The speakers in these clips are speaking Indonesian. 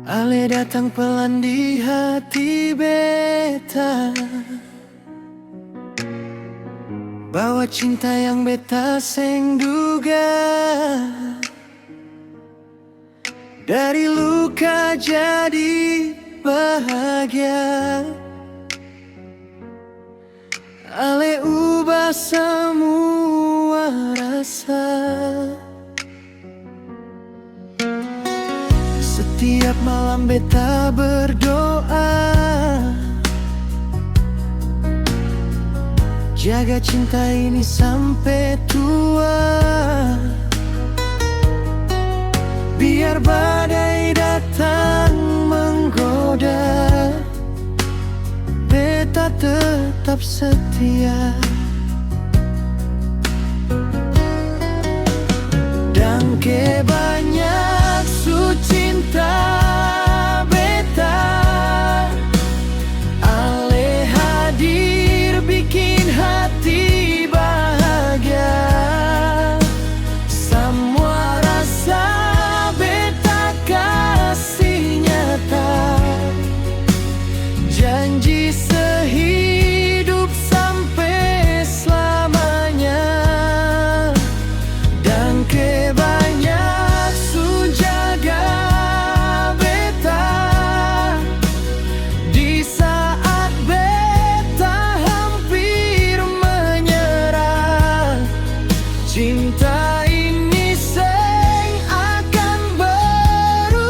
Ale datang pelan di hati beta, bawa cinta yang beta seng duga. Dari luka jadi bahagia, ale ubah semua rasa. Setiap malam beta berdoa, jaga cinta ini sampai tua. Biar badai datang menggoda, beta tetap setia. Dan ke banyak su cinta beta, ale hadir bikin hati bahagia. Semua rasa beta kasih nyata, janji sehidup sampai selamanya. Dan ke banyak su jaga beta, di saat beta hampir menyerah. Cinta ini seng akan berubah,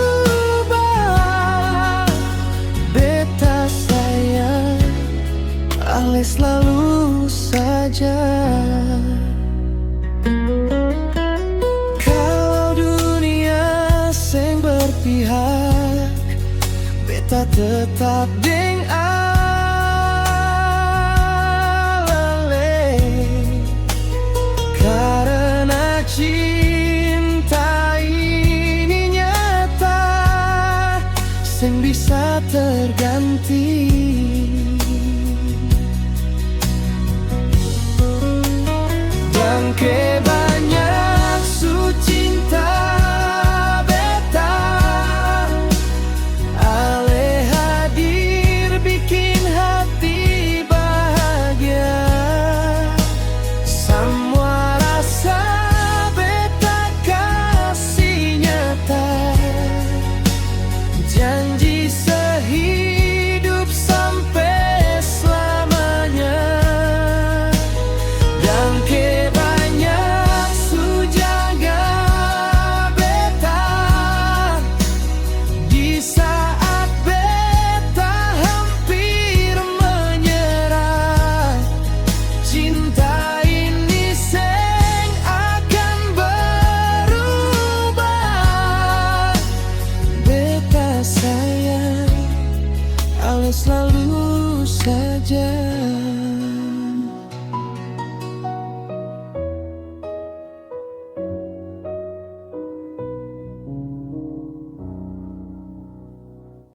beta sayang ale selalu saja. Kalau dunia seng berpihak, beta tetap deng ale. Karena cinta ini nyata, seng bisa terganti.